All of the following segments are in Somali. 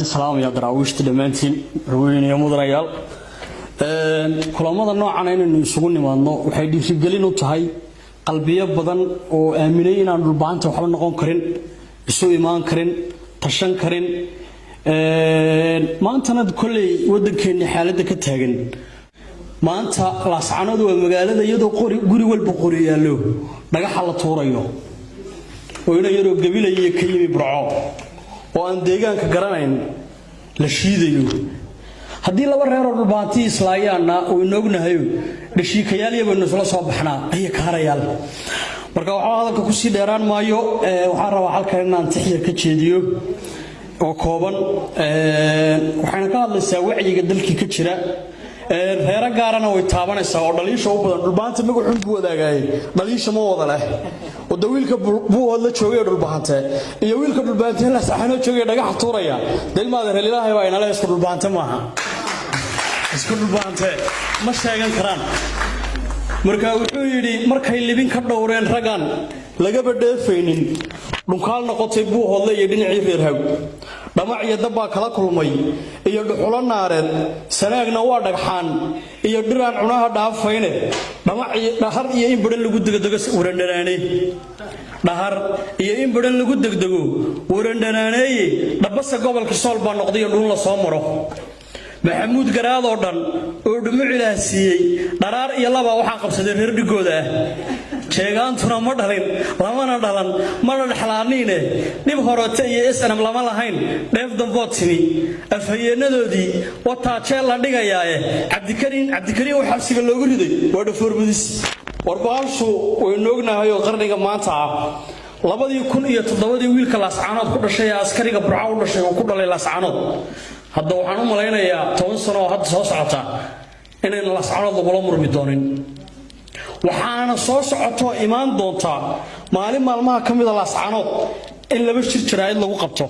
السلام يا دراويش دمانتين روين يا مدريال kulamada noocan inaynu isugu nimaadno waxay dhiirigelin u tahay qalbiyo badan oo aaminay inaan dhulbaanta waxba noqon karin isu imaan karin tashan karin maantana kulay wadankeena xaaladda ka taagan maanta laascanadu waa magaalada iyadoo guri walba qori yaalo dhagaxa la tuurayo oo inay yaro gabilayo ka yimi burco oo aan deegaanka garanayn la shiidayo haddii laba reer oo dhulbaantii islaayaana oo inognahay dhashiikayaal iyo baynu isla soo baxnaa ay ka harayaal marka waxa hadalka ku sii dheeraan maayo waxaan rabaa halkan inaan tixyar ka jeediyo oo kooban waxaan ka hadlaysaa wacyiga dalkii ka jira reer gaarana way taabanaysaa oo dhaliisha u badan dhulbaanta magaxun buu wadaagay dhaliisha ma wada leh oo dawiilka buu wada joogay dhulbaanta iyo wiilka dhulbaanta la saxano joogay dhagax tuuraya dalmaada reer ilaahay waa inala isku dhulbaanta maaha isku dhulbaanta ma sheegan karaan marka wuxuu yiri markay libin ka dhowreen ragan laga badheefaynin dhunkaal noqotay buu hodlay iyo dhinacii reer haw dhamac iyo dab baa kala kulmay iyo dhuxulo naareed sanaagna waa dhagxaan iyo dhiraan cunaha dhaafayne dhamac iyo dhahar iyo in badan lagu degdego warandhanaanay dhahar iyo in badan lagu degdego warandhanaanay dhabasa gobolka Sool baa noqday dhul la soo maro maxamuud garaad oo dhan oo dhumuc ilaahsiiyay dharaar iyo laba waxa qabsaday reer dhigooda jeegaantuna ma dhalin lamana dhalan ma dhaxlaaniine dib horota iyo SNM lama lahayn dheef dambootini afhayeenadoodii wata jeel la dhigayaaye cabdikariin oo xabsiga loogu riday waa dhafoormudis warbaanshu way noognahay oo qarniga maanta 2007 wiilka laascaanood ku dhashay askariga burco u dhashay oo ku dhalay laascaanood hadda waxaan u malaynayaa 10 sano oo hadda soo socota inay laascaanood lagu murmi doonin waxaana soo socoto imaan doonta maalin maalmaha kamida laascaanood in laba shir jiraayad lagu qabto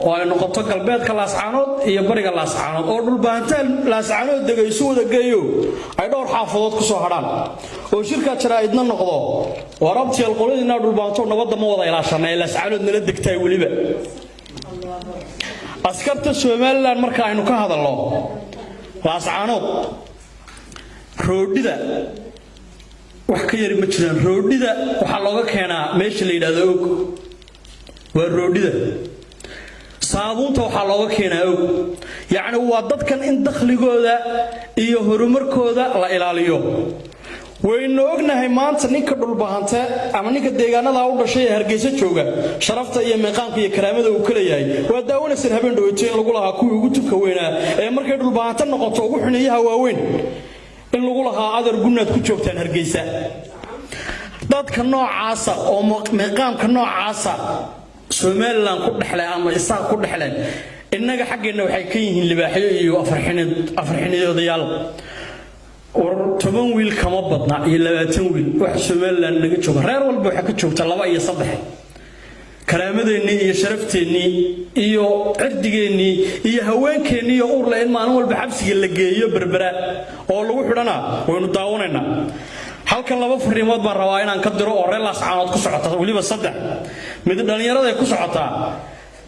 oo ay noqoto galbeedka laascaanood iyo bariga laascaanood oo dhulbaanta laascaanood degayso wada geeyo ay dhowr xaafadood ku soo hadhaan oo shirka jiraayadna noqdo warabtii qoladina dhulbaanto nabadda ma wada ilaashanay laascaanood nala degtay waliba askarta Soomaaliland marka aynu ka hadalno laascaanood roodhida wax ka yar ma jiraan roodhida waxa looga keenaa meesha la yiraahdo og waa roodhida saabuunta waxa looga keenaa og yaani waa dadkan in dakhligooda iyo horumarkooda la ilaaliyo waynu ognahay maanta ninka dhulbahanta ama ninka deegaanada u dhashay Hargeysa jooga sharafta iyo meeqaanka iyo karaamada uu kala yahay waa daawanaysan habeen dhawaateen lagu lahaa kuwii ugu tuka weynaa ee markay dhulbahanta noqoto ugu xuneeyaha waaweyn in lagu lahaa adar gunaad ku joogtaan Hargeysa dadka noocaasa oo meeqaamka noocaasa Soomaaliland ku dhaxlay ama isaaq ku dhaxleen innaga xaqeena waxay ka yihiin libaaxyo iyo afarxinadoodayal war 10 wiil kama badna iyo 20 wiil wax Soomaaliland laga joogo reer walba waxa ka joogta 2 iyo 3 karaamadeenni iyo sharafteeni iyo cirdigeeni iyo haweenkeeni iyo uur leen maalin walba xabsiga la geeyo berbera oo lagu xidhana waynu daawanayna halkan laba fariimood baan rabaa inaan ka diro oo reer laascaanood ku socota waliba 3 mid dhalinyarada ku socota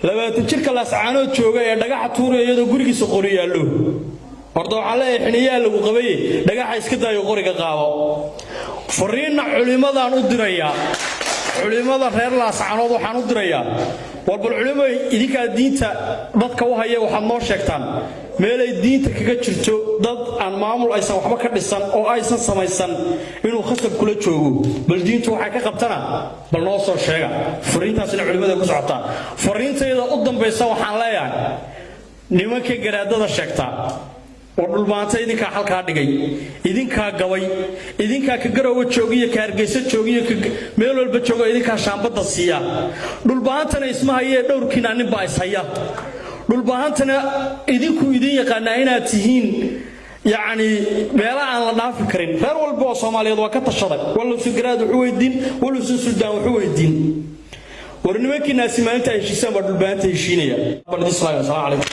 20 jirka laascaanood jooga ee dhagaxa tuurayado gurigiisa qori yaalo horta waxa la xiniyaa lagu qabay dhagaxa iska daayo qoriga qaabo fariina culimadan u diraya culimada reer laascaanood waxaan u dirayaa walbal culimay idinka diinta dadka u haya waxa noo sheegtaan meelay diinta kaga jirto dad aan maamul aysan waxba ka dhisan oo aysan samaysan inuu khasab kula joogo bal diintu waxay ka qabtana bal noo soo sheega fariintaasina culimada ku socota fariintayda u dambaysa waxaan leeyahay nimanka garaadada sheegta dhulbaanta idinka halka dhigay idinka gabay idinka ka garowo joogiyo ka Hargeysa joogiyo meel walba joogo idinka shaambada siiya dhulbaantana ismahayee dhowrkiina nin baa ishaya dhulbaantana idinku idin yaqaan inaad tihiin yaani meela aan la dhaafi karin reer walba oo Soomaaliyeed waa ka tashaday walba si garaad wuxuu weydiin walba si Suudaan wuxuu weydiin warnimankii naasimaanta ay heshiisaan dhulbaanta heshiinaya bal islaam sallallahu alayhi